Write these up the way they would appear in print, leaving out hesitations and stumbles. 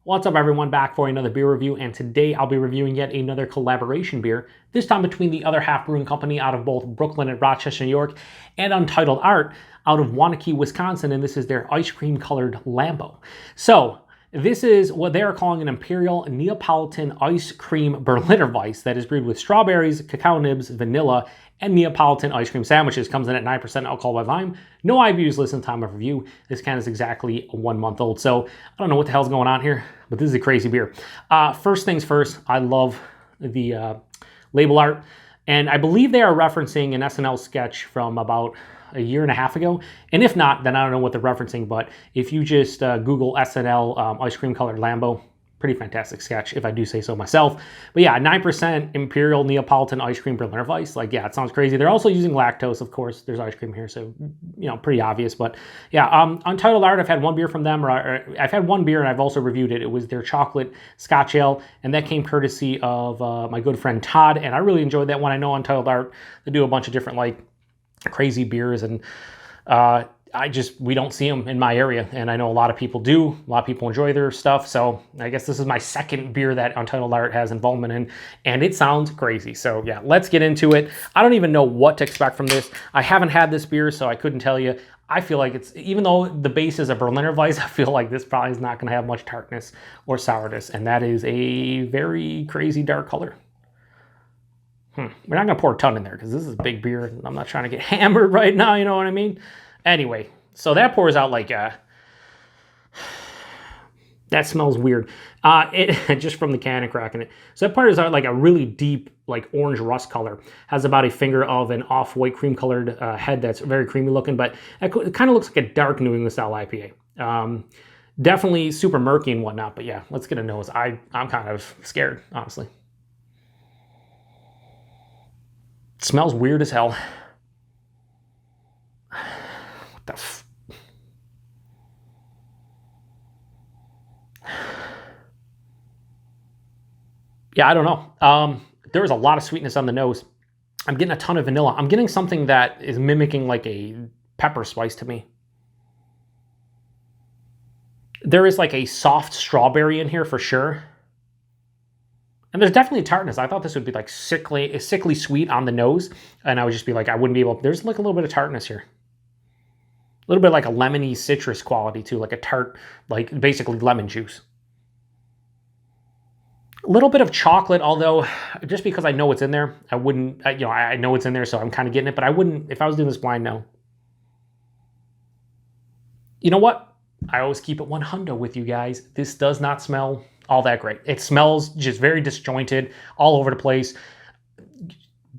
What's up everyone, back for another beer review, and today I'll be reviewing yet another collaboration beer, this time between the Other Half Brewing Company out of both Brooklyn and Rochester, New York, and Untitled Art out of Waunakee, Wisconsin, and this is their Ice Cream Colored Lambo. So, this is what they are calling an Imperial Neapolitan Ice Cream Berliner Weisse that is brewed with strawberries, cacao nibs, vanilla, and Neapolitan ice cream sandwiches. Comes in at 9% alcohol by volume. No IBUs listed in time of review. This can is exactly 1 month old. So I don't know what the hell's going on here, but this is a crazy beer. First things first, I love the label art. And I believe they are referencing an SNL sketch from about a year and a half ago. And if not, then I don't know what they're referencing. But if you just Google SNL Ice Cream Colored Lambo, pretty fantastic sketch, if I do say so myself. But yeah, 9% Imperial Neapolitan Ice Cream Berliner Weisse. Like, yeah, it sounds crazy. They're also using lactose, of course. There's ice cream here, so, you know, pretty obvious. But yeah, Untitled Art, I've had one beer from them, or I've had one beer and I've also reviewed it. It was their chocolate Scotch Ale, and that came courtesy of my good friend Todd, and I really enjoyed that one. I know Untitled Art, they do a bunch of different, like, crazy beers, and we don't see them in my area, and I know a lot of people do. A lot of people enjoy their stuff, so I guess this is my second beer that Untitled Art has involvement in, and it sounds crazy. So yeah, let's get into it. I don't even know what to expect from this. I haven't had this beer, so I couldn't tell you. I feel like it's, even though the base is a Berliner Weisse, I feel like this probably is not going to have much tartness or sourness, and that is a very crazy dark color. We're not going to pour a ton in there because this is a big beer, and I'm not trying to get hammered right now, you know what I mean? Anyway, so that pours out like that smells weird. Just from the can and cracking it. So that pours out like a really deep, like orange rust color. Has about a finger of an off-white cream colored head that's very creamy looking, but it kind of looks like a dark New England style IPA. Definitely super murky and whatnot, but yeah, let's get a nose. I'm kind of scared, honestly. It smells weird as hell. What the Yeah, I don't know. There was a lot of sweetness on the nose. I'm getting a ton of vanilla. I'm getting something that is mimicking like a pepper spice to me. There is like a soft strawberry in here for sure. And there's definitely tartness. I thought this would be like sickly sweet on the nose. And I would just be like, I wouldn't be able, there's like a little bit of tartness here. A little bit like a lemony citrus quality too, like a tart, like basically lemon juice. A little bit of chocolate, although just because I know it's in there, I wouldn't, I know it's in there, so I'm kind of getting it, but I wouldn't, if I was doing this blind, no. You know what? I always keep it 100 with you guys. This does not smell all that great. It smells just very disjointed, all over the place.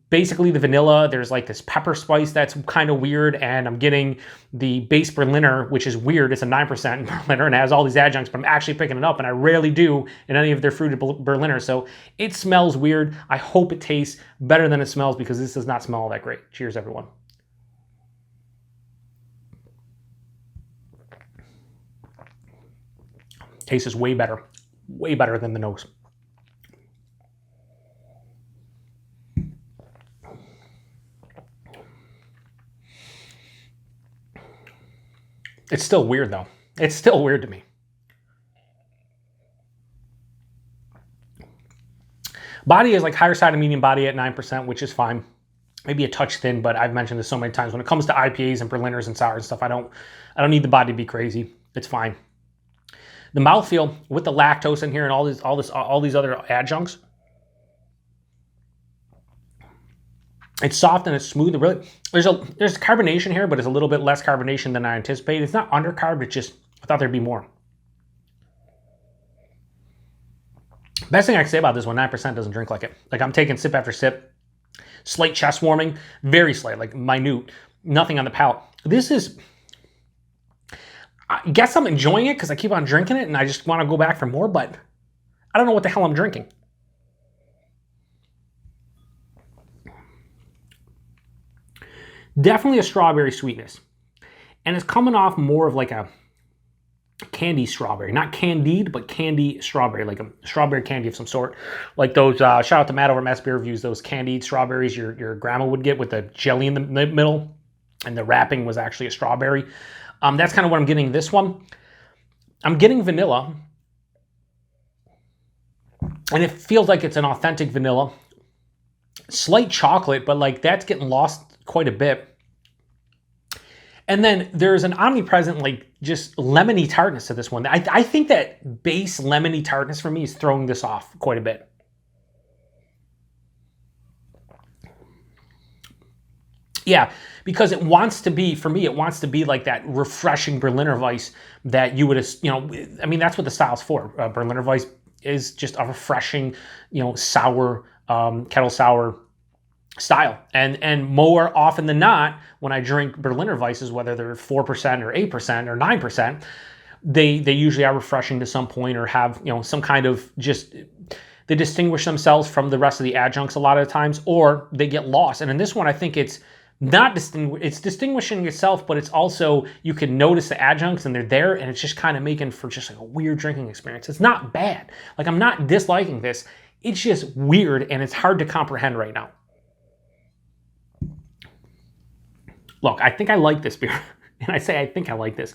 Basically the vanilla, there's like this pepper spice that's kind of weird, and I'm getting the base Berliner, which is weird. It's a 9% Berliner and it has all these adjuncts, but I'm actually picking it up, and I rarely do in any of their fruited Berliner, so it smells weird. I hope it tastes better than it smells, because this does not smell all that great. Cheers, everyone. Taste is way better than the nose. It's still weird, though. It's still weird to me. Body is like higher side of medium body at 9%, which is fine. Maybe a touch thin, but I've mentioned this so many times. When it comes to IPAs and Berliners and sours and stuff, I don't need the body to be crazy. It's fine. The mouthfeel with the lactose in here and all these other adjuncts, it's soft and it's smooth. Really, there's carbonation here, but it's a little bit less carbonation than I anticipated. It's not undercarb. It's just, I thought there'd be more. Best thing I can say about this one, 9% doesn't drink like it. Like, I'm taking sip after sip. Slight chest warming, very slight, like minute. Nothing on the palate. This is, I guess I'm enjoying it because I keep on drinking it and I just want to go back for more, but I don't know what the hell I'm drinking. Definitely a strawberry sweetness. And it's coming off more of like a candy strawberry. Not candied, but candy strawberry. Like a strawberry candy of some sort. Like those, shout out to Matt over Matt's Beer Reviews, those candied strawberries your grandma would get with the jelly in the middle. And the wrapping was actually a strawberry. That's kind of what I'm getting this one. I'm getting vanilla. And it feels like it's an authentic vanilla. Slight chocolate, but like that's getting lost quite a bit. And then there's an omnipresent, like, just lemony tartness to this one. I think that base lemony tartness for me is throwing this off quite a bit. Yeah, because it wants to be, for me, it wants to be like that refreshing Berliner Weisse that you would, you know, I mean, that's what the style's for. Berliner Weisse is just a refreshing, you know, sour, kettle sour style. And more often than not, when I drink Berliner Weisses, whether they're 4% or 8% or 9%, they usually are refreshing to some point, or have, you know, some kind of just, they distinguish themselves from the rest of the adjuncts a lot of the times, or they get lost. And in this one, I think it's not it's distinguishing itself, but it's also, you can notice the adjuncts and they're there, and it's just kind of making for just like a weird drinking experience. It's not bad. Like, I'm not disliking this. It's just weird, and it's hard to comprehend right now. Look, I think I like this beer. And I say I think I like this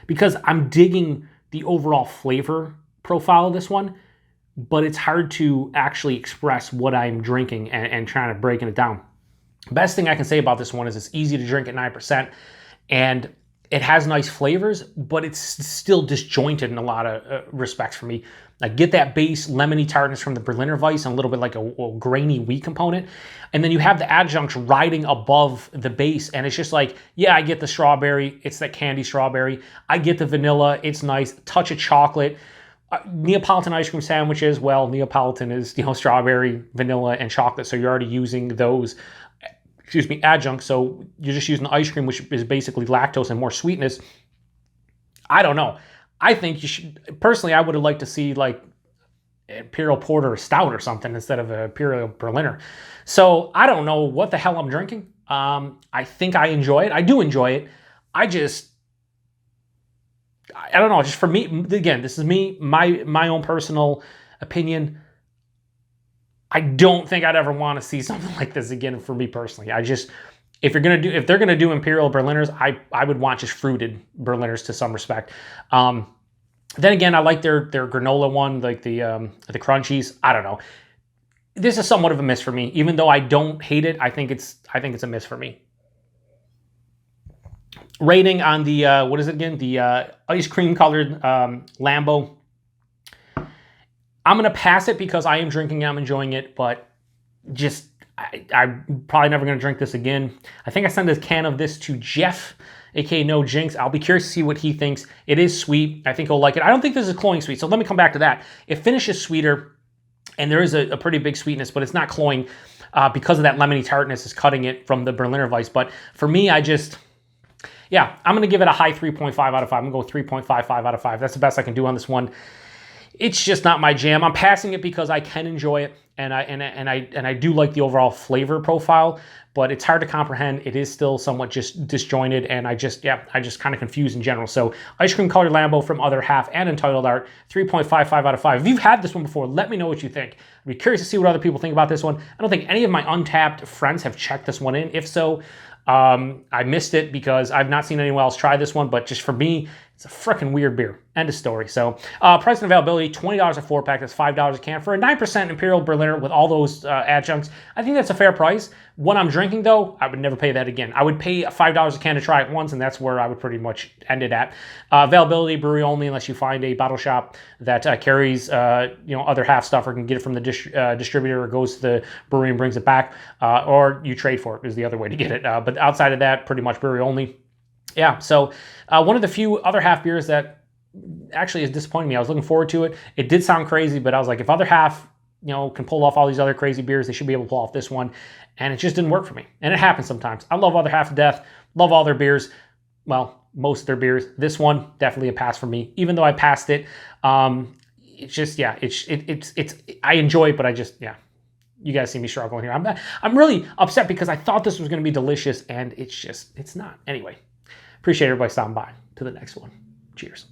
because I'm digging the overall flavor profile of this one, but it's hard to actually express what I'm drinking and trying to break it down. Best thing I can say about this one is it's easy to drink at 9%, and it has nice flavors, but it's still disjointed in a lot of respects for me. I get that base lemony tartness from the Berliner Weisse and a little bit like a grainy wheat component. And then you have the adjuncts riding above the base, and it's just like, yeah, I get the strawberry. It's that candy strawberry. I get the vanilla. It's nice. Touch of chocolate. Neapolitan ice cream sandwiches, well, Neapolitan is, you know, strawberry, vanilla, and chocolate. So you're already using those, adjuncts. So you're just using the ice cream, which is basically lactose and more sweetness. I don't know. I think you should, personally, I would have liked to see like Imperial Porter or Stout or something instead of a Imperial Berliner. So I don't know what the hell I'm drinking. I think I enjoy it. I do enjoy it. I don't know. Just for me, again, this is me, my own personal opinion. I don't think I'd ever want to see something like this again for me personally. If they're gonna do Imperial Berliners, I would want just fruited Berliners to some respect. Then again, I like their granola one, like the crunchies. I don't know. This is somewhat of a miss for me, even though I don't hate it. I think it's a miss for me. Rating on the what is it again? The Ice Cream Colored Lambo. I'm gonna pass it because I am drinking it, I'm enjoying it, but just I'm probably never gonna drink this again. I think I sent a can of this to Jeff, aka No Jinx. I'll be curious to see what he thinks. It is sweet. I think he'll like it. I don't think this is cloying sweet, so let me come back to that. It finishes sweeter, and there is a pretty big sweetness, but it's not cloying because of that lemony tartness is cutting it from the Berliner Weisse. But for me, I'm gonna give it a high 3.5 out of 5. I'm gonna go 3.55 out of 5. That's the best I can do on this one. It's just not my jam. I'm passing it because I can enjoy it, and I do like the overall flavor profile, but it's hard to comprehend. It is still somewhat just disjointed, and I just kind of confused in general. So Ice Cream Colored Lambo from Other Half and Untitled Art, 3.55 out of 5. If you've had this one before, let me know what you think. I'd be curious to see what other people think about this one. I don't think any of my Untapped friends have checked this one in. If so, I missed it because I've not seen anyone else try this one, but just for me, it's a freaking weird beer. End of story. So price and availability, $20 a 4-pack. That's $5 a can for a 9% Imperial Berliner with all those adjuncts. I think that's a fair price. What I'm drinking, though, I would never pay that again. I would pay $5 a can to try it once, and that's where I would pretty much end it at. Availability, brewery only, unless you find a bottle shop that carries Other Half stuff, or can get it from the distributor, or goes to the brewery and brings it back, or you trade for it is the other way to get it. But outside of that, pretty much brewery only. Yeah, so one of the few Other Half beers that actually is disappointing me. I was looking forward to it. It did sound crazy, but I was like, if Other Half, can pull off all these other crazy beers, they should be able to pull off this one. And it just didn't work for me. And it happens sometimes. I love Other Half to death. Love all their beers. Well, most of their beers. This one, definitely a pass for me. Even though I passed it, it's just, I enjoy it, but you guys see me struggling here. I'm really upset because I thought this was going to be delicious, and it's not. Anyway, appreciate everybody stopping by. To the next one. Cheers.